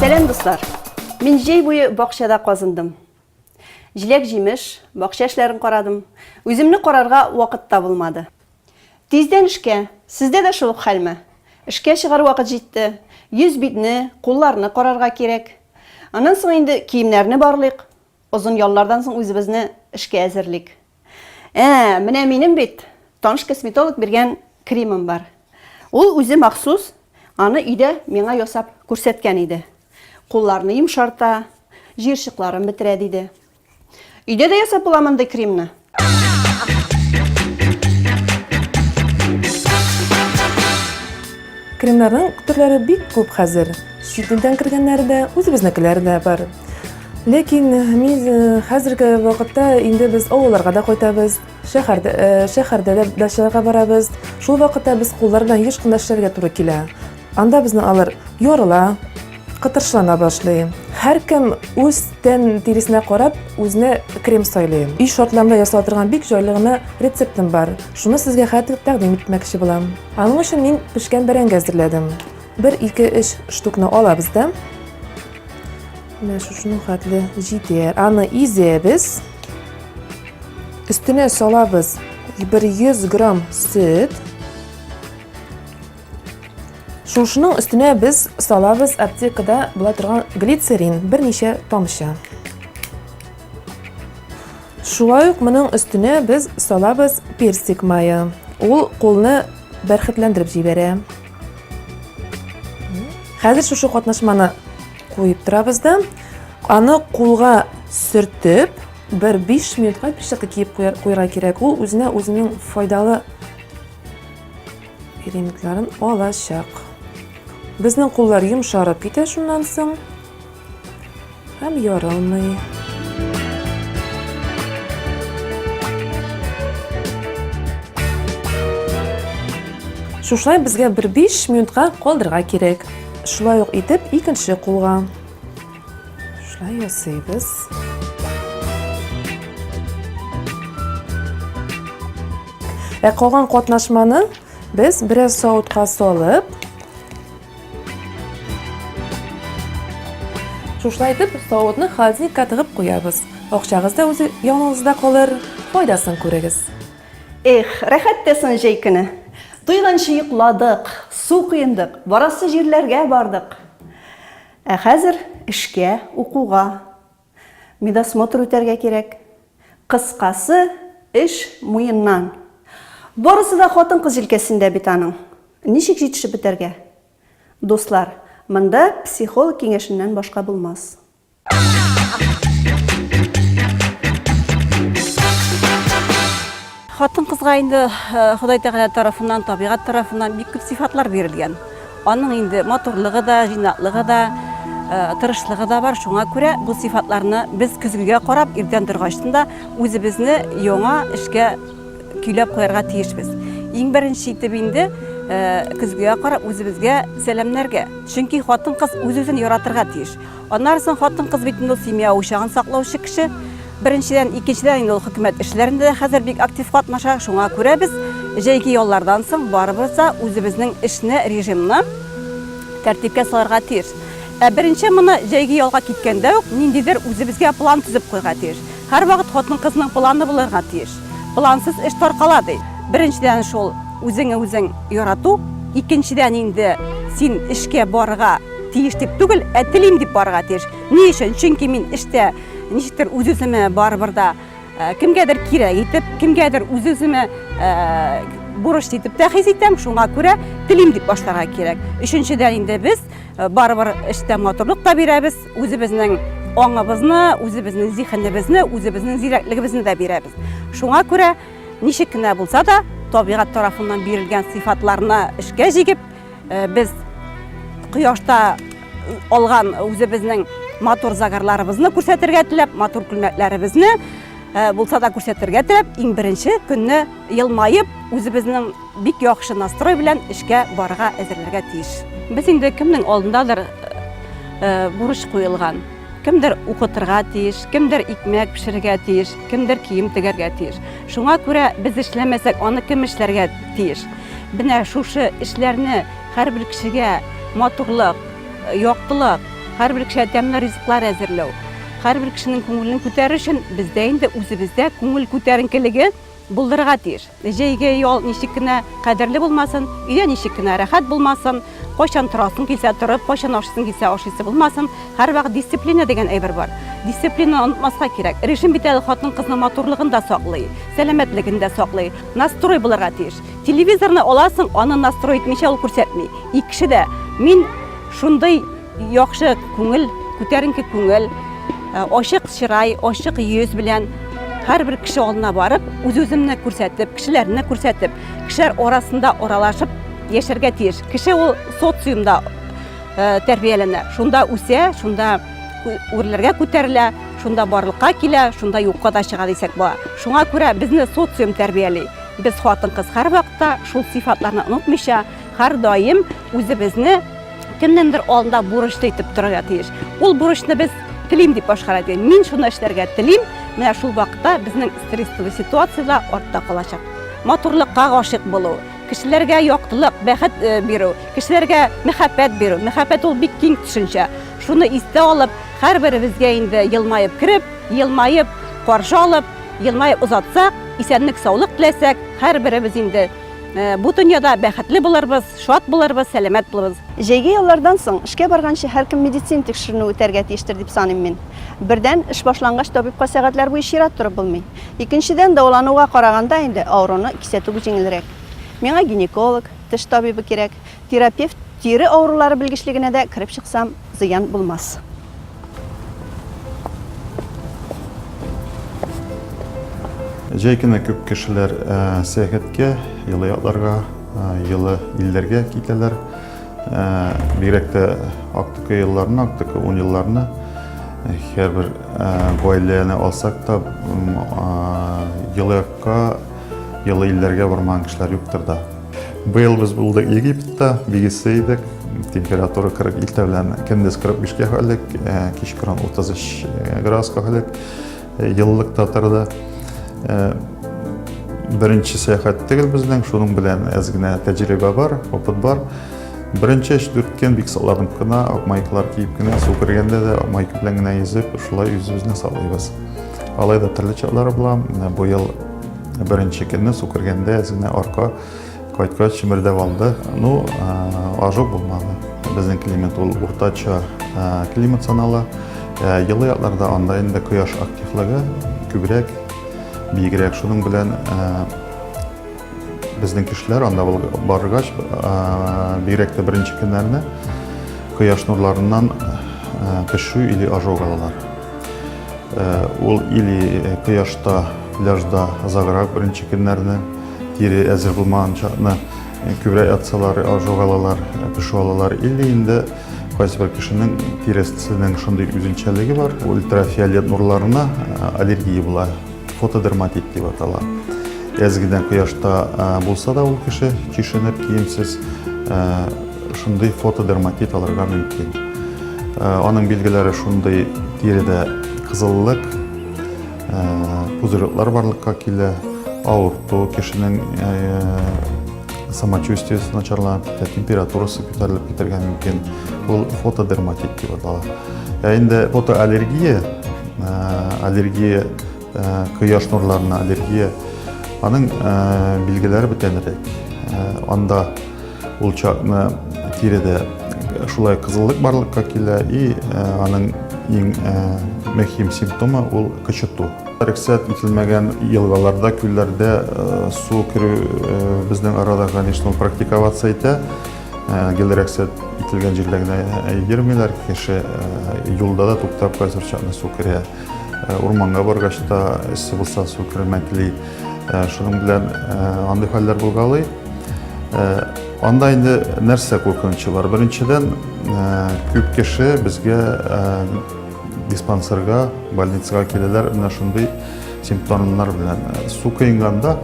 Сәлем дуслар. Мен жей буе бакчада казындым. Җиләк җимеш, бакча эшләрен карадым. Үземне карарга вакыт табылмады. Тиздән эшкә. Сездә дә шул ук хәлме? Эшкә чыгар вакыт җитте. Йөз битне, кулларны карарга кирәк. Аннан соң инде киемнәрне барлыйк. Озын яллардан соң үзебезне эшкә әзерлик. Менә минем бит таныш косметолог биргән кремым бар. Ул үзе махсус аны өйдә миңа ясап күрсәткән иде. Кулларны йомшарта, җирчыкларын бетерә диде. Өйдә дә ясап була мондай кремны. Кремнарның төрләре бик күп хәзер. Чит-илдән кергәннәре дә, үзебезнекеләре дә бар. Ләкин мин хәзерге вакытта инде без авылларга да кайтабыз, шәһәрдә дә эшләргә барабыз. Шул вакытта без куллар белән еш кына эшләргә туры килә. Анда безне алыр ярыла, кытыршлана башлый. Һәркем үз тән тиресенә карап, үзенә крем сайлый. Үй шартларында ясала торган бик җайлы гына рецептым бар. Шуны сезгә хәтер тәкъдим итмәкче булам. Аның өчен мин пешкән бәрәңге әзерләдем. 1-2-3 штукны алабыз да. Менә шуның хәтле җитәр. Аны изәбез. Өстенә салабыз 100 грамм сөт. Шушының өстенә без салабыз аптекада була торган глицерин, берничә тамчы. Шулай ук моның өстенә без салабыз персик мае. Ул кулны бәрхетләндереп җибәрә. Хәзер шушы катнашманы куеп торабыз да, аны кулга сөртеп, 5 минутка пешеккә киеп куярга кирәк. Ул үзенең файдалы элементларын алачак. Безнең куллар йомшарып китә шуннан соң һәм ярылмый. Шулай безгә 5 минутка калдырга кирәк. Шулай ук итеп икенче кулга. Шулай ясыйбыз. Калган катнашманы без бераз савытка салып, шулай итеп савытны холодильникка тыгып куябыз. Акчагыз да үзе яныңызда калыр, файдасын күрегез. Рәхәттәсен җәй көне. Туйганчы йокладык, су кыендык, барасы җирләргә бардык. Хәзер эшкә, укуга, медосмотр үтәргә кирәк. Кыскасы, эш муеннан. Барысы да хатын-кыз җилкәсендә бит аның. Ничек җитешеп бетәргә? Дуслар, монда психолог киңәшеннән башка булмас. Хатын-кызга инде Ходай Тәгалә тарафыннан, табигать тарафыннан бик күп сифатлар бирелгән. Аның инде матурлыгы да, җинатлыгы да, тырышлыгы да бар. Шуңа күрә бу сифатларны без көзгегә карап, иртән торгачтында үзебезне яңа эшкә көйләп куярга тиешбез. Иң беренче итеп инде көзгегә карап үзебезгә сәламнәргә. Чөнки хатын-кыз үз-үзен яратырга тиеш. Аннан соң хатын-кыз бит инде семья учагын саклаучы кеше. Беренчедән, икенчедән инде ул хөкүмәт эшләрендә хәзер бик актив катнаша. Шуңа күрә без җәйге яллардан соң барыбыз да үзебезнең эшне, режимны тәртипкә салырга тиеш. Беренче моны җәйге ялга киткәндә үк ниндидер үзебезгә план төзеп куйга тиеш. Һәр вакыт хатын-кызның планы булырга тиеш. Плансыз эш таркала ди. Беренчедән шул үзең ярату, икенчедән инде син эшкә барырга тиеш дип түгел, телим дип барырга тиеш. Ни өчен? Чөнки мин эштә ничектер үз-үземә барыбыр да кемгәдер кирәк итеп, кемгәдер үз-үземә бурыч итеп тәхис итәм. Шуңа күрә телим дип башларга кирәк. Өченчедән инде без барыбыр эштә матурлык та бирәбез, үзебезнең аңыбызны, үзебезнең зиһенебезне, үзебезнең зирәклегебезне дә бирәбез. Шуңа күрә ничек кенә булса да табигать тарафыннан бирелгән сифатларны эшкә җигеп, без кояшта алган үзебезнең матур загарларыбызны күрсәтергә теләп, матур күлмәкләребезне булса да күрсәтергә теләп, иң беренче көнне елмаеп, үзебезнең бик яхшы настрой белән эшкә барырга әзерләргә тиеш. Без инде кемнең алдындадыр бурыч куелган. Кемдер укытырга тиеш, кемдер икмәк пешерергә тиеш, кемдер кием тегәргә тиеш. Шуңа күрә без эшләмәсәк, аны кем эшләргә тиеш? Менә шушы эшләрне һәрбер кешегә матурлык, яктылык, һәрбер кешегә тәмле ризыклар әзерләү, һәрбер кешенең күңелен күтәрер өчен бездә инде үзебездә күңел күтәренкелеге булдырырга тиеш. Җәйге ял ничек кенә кадерле булмасын, өйдә ничек кенә рәхәт булмасын, кайчан торасың килсә торып, кайчан ашыйсың килсә ашыйсы булмасын, һәрвакыт дисциплина дигән әйбер бар. Дисциплина онытмаска кирәк. Режим бит әле хатын-кызның матурлыгын да саклый, сәламәтлеген дә саклый, настрой булырга тиеш. Телевизорны аласың, аны настрой итмичә ул күрсәтми. Ике кеше дә мин шундый яхшы күңел, күтәренке күңел, ачык чырай, ачык йөз белән һәрбер кеше алдына барып, үз-үземне күрсәтеп, кешеләрне күрсәтеп, кешеләр арасында аралашып яшәргә тиеш. Кеше ул социумда тәрбияләнә, шунда үсә, шунда үрләргә күтәрелә, шунда барлыкка килә, шунда юкка да чыга дисәк була. Шуңа күрә безне социум тәрбияли. Без хатын-кыз һәр вакытта шул сыйфатларны онытмыйча, һәр даим үзебезне кемнеңдер алдында бурычлы итеп торырга тиеш. Ул бурычны без телим дип башкара дигән. Мин шуны эшләргә телим, менә шул вакытта безнең стресслы ситуациялар артта калачак. Матурлыкка гашык булу, кешеләргә яктылык, бәхет бирү, кешеләргә мәхәббәт бирү. Мәхәббәт ул бик киң төшенчә. Шуны истә алып, һәрберебезгә инде елмаеп кирип, елмаеп каршы алып, елмаеп узатсак, исәнлек, саулык теләсәк, һәрберебез инде бу дөньяда бәхетле булырбыз, шат булырбыз, сәламәт булырбыз. Җәйге яллардан соң эшкә барганчы һәркем медицин тикшеренү үтәргә тиештер дип саныйм мин. Бердән, эш башланган табибка сәгатьләр буе чират торып булмый. Икенчедән, дәвалануга караганда инде авыруны кисәтү җиңелрәк. Миңа гинеколог, теш табибы кирәк, терапевт, тире авырулары белгечлегенә дә кирип чыксам, зыян булмас. Җәй көне күп кешеләр сәяхәткә, йылы якларга, йылы илләргә китәләр. Бигрәк тә актык елларны, актык 10 елларны һәрбер гаиләне алсак та йылыкка, йылы илләргә бармаган кешеләр юктыр да. Быел без булдык Египетта, бигесе идек. Температура 40 илтә белән көндез 45-ка хәлек, кичкырын 33 градуска хәлек. Йыллыкта торды. Беренче сәяхәт түгел безнең, шуның белән әз генә тәҗрибә бар, опыт бар. Беренче эш дүрткән бик сакладым кына, майкалар киеп кенә, су кергәндә дә майка белән генә йөзеп, шулай үзебезне саклыйбыз. Алайда төрле чаклары була. Бу ел беренче көнне су кергәндә әз генә арка кайткач чимердәп алды. Ну, ожог булмады. Безнең климат ул уртача климат санала. Йылы якларда анда инде кояш активлыгы күбрәк, бигрәк. Шуның белән безнең кешеләр анда баргач, бигрәк тә беренче көннәрне кояш нурларыннан пешү или ожог алалар. Ул или кояшта, пляжда заграк беренче көннәрне, тире әзер булмаган чакны күбрәк ятсалар, ожог алалар, пешү алалар, или инде кайсы бер кешенең тиресенең шундый үзенчәлеге бар, ультрафиолет нурларына аллергия була, фотодерматит дип атала. Әзгедән кояшта булса да ул кеше чишенеп, киемсез шундый фотодерматит алырга мөмкин. Аның билгеләре шундый: тиредә кызыллык, пузырьклар барлыкка килә, авырту, кешенең самочувствиесе начарланып китә, температурасы күтәрелеп китәргә мөмкин. Ул фотодерматит дип атала. Инде фотоаллергия, аллергия, кояш нурларына аллергия, аның билгеләре бүтәнрәк. Анда ул чакны тиредә шулай кызыллык барлыкка килә, и аның иң мөһим симптомы ул кычыту. Рөхсәт ителмәгән елгаларда, күлләрдә су керү безнең арада, конечно, практиковаться итә. Гел рөхсәт ителгән җирдә генә йөрмиләр, кеше юлда да туктап кайсыр чакны су керә. Урманга баргач та эссе булса су кермәкли. Шуның белән андый хәлләр булгалый. Анда инде нәрсә куркынычы бар? Беренчедән, күп кеше безгә диспансерга, больницага киләләр менә шундый симптомнар белән. Су кыйнганда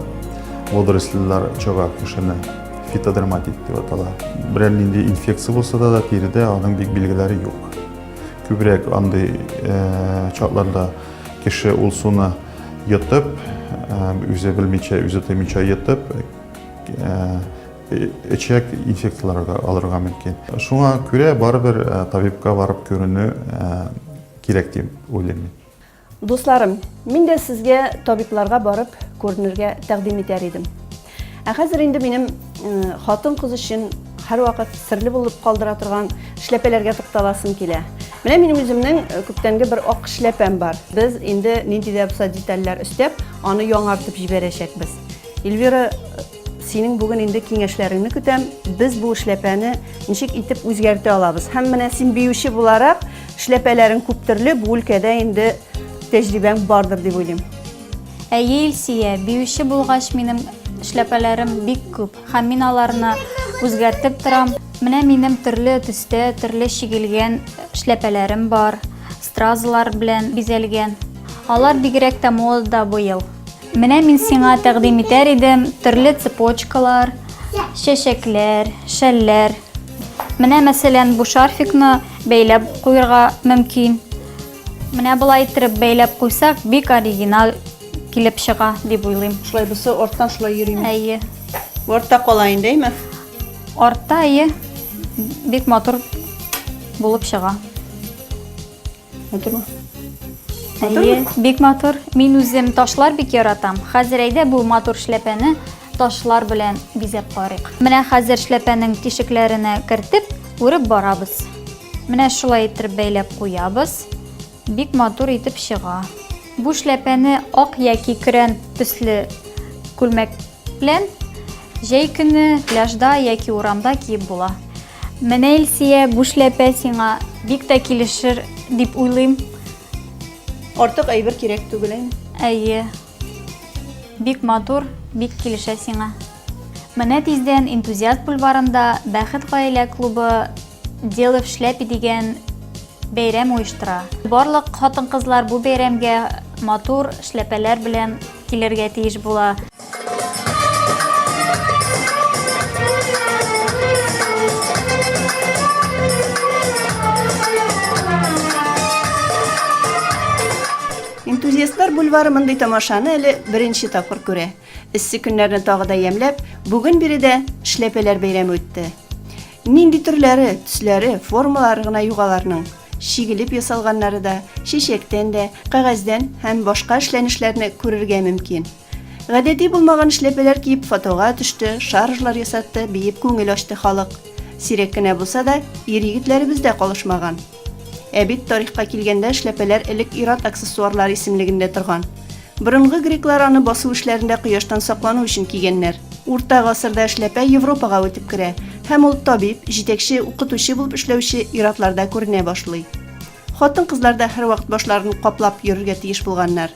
водоросльләр чыга кешене, фитодерматит дип атала. Берәр нинди инфекция булса да тиредә аның бик билгеләре юк. Күбрәк андый чакларда кеше ул суны йотып, үзе белмичә, үзе тоймыйча йотып, эчәк инфекцияларга алырга мөмкин. Шуңа күрә барыбер табибка барып көрүнү кирәк дип уйлыйм. Дусларым, мин дә сезгә табибларга барып күренергә тәкъдим итәр идем. Хәзер инде минем хатын-кыз өчен һәрвакыт серле булып калдыра торган эшләпәләргә тукталасым килә. Менә минем үземнең күптәнге бер ак эшләпәм бар. Без инде нинди дә булса детальләр өстәп, аны яңартып җибәрәчәкбез. Эльвира, синең бүген инде киңәшләреңне көтәм. Без бу эшләпәне ничек итеп үзгәртә алабыз? Һәм менә син биюче буларак, эшләпәләрең күп төрле, бу өлкәдә инде тәҗрибәң бардыр дип уйлыйм. Әйе, Илсия, биюче булгач минем эшләпәләрем бик күп. Һәм мин аларны үзгәртеп торам. Менә минем төрле төстә, төрле шигелгән эшләпәләрем бар. Стразалар белән бизәлгән. Алар бигрәк тә модада бу ел. Менә мин сиңа тәкъдим итәр идем төрле цепочкалар, чәчәкләр, шәлләр. Менә мәсәлән, бу шарфикны бәйләп куярга мөмкин. Менә болай итеп бәйләп куйсак, бик оригинал килеп чыга дип уйлыйм. Шулай булса, орттан шулай йөрим. Әйе. Ортта калайын дәйме? Артта әйе, бик матур булып чыга. Матурмы? Әйе, бик матур. Мин үзем ташлар бик яратам. Хәзер әйдә бу матур эшләпәне ташлар белән бизәп карыйк. Менә хәзер эшләпәнең тишекләренә кертеп, үреп барабыз. Менә шулай итеп бәйләп куябыз. Бик матур итеп чыга. Бу эшләпәне ак яки крен төсле күлмәк белән җәй көне пляжда яки урамда киеп була. Менә Илсия, бу эшләпә сиңа бик тә килешер дип уйлыйм. Артык әйбер кирәк түгел. Әйе. Бик матур, бик килешә сиңа. Менә тиздән Энтузиаст бульварында Бәхет гаилә клубы Дело в шляпе дигән бәйрәм оештыра. Барлык хатын-кызлар бу бәйрәмгә матур эшләпәләр белән килергә тиеш була. Энтузиастлар бульвары мондый тамашаны әле беренче тапкыр күрә. Эссе көннәрне тагы да ямьләп, бүген биредә эшләпәләр бәйрәме үтте. Нинди төрләре, төсләре, формалары гына югаларның. Шигелеп ясалганнары да, чәчәктән дә, кагаздан һәм башка эшләнешләрне күрергә мөмкин. Гадәти булмаган эшләпәләр киеп фотога төште, шаржлар ясатты, биеп күңел ачты халык. Сирәк кенә булса да, ир-егетләребез дә калышмаган. Бит тарихка килгәндә эшләпәләр элек ир-ат аксессуарлары исемлегендә торган. Борынгы греклар аны басу эшләрендә кояштан саклану өчен кигәннәр. Урта гасырда эшләпә Европага үтеп керә һәм ул табиб, җитәкче, укытучы булып эшләүче ир-атларда күренә башлый. Хатын-кызлар да һәрвакыт башларын каплап йөрергә тиеш булганнар.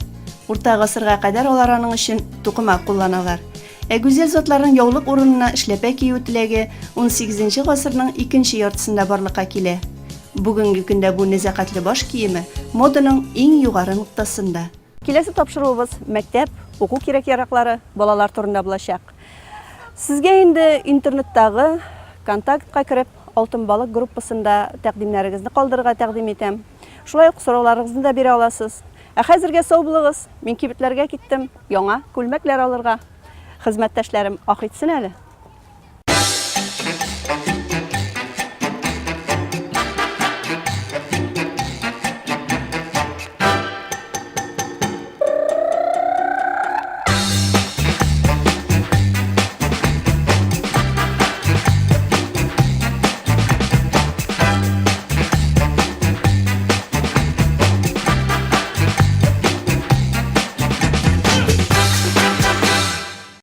Урта гасырга кадәр алар аның өчен тукыма кулланалар. Гүзәл затларның яулык урынына эшләпә кию теләге 18 гасырның икенче яртысында барлыкка килә. Бүгенге көндә бу нәзакәтле баш киеме моданың иң югары ноктасында. Киләсе тапшыруыбыз мәктәп, уку кирәк-яраклары балалар турында булачак. Сезгә инде интернеттагы контактка кереп, Алтын балык группасында тәкъдимнәрегезне калдырырга тәкъдим итәм. Шулай ук сорауларыгызны да бирә аласыз. Хәзергә сау булыгыз. Мин кибетләргә киттем, яңа күлмәкләр алырга. Хезмәттәшләрем ах итсен әле.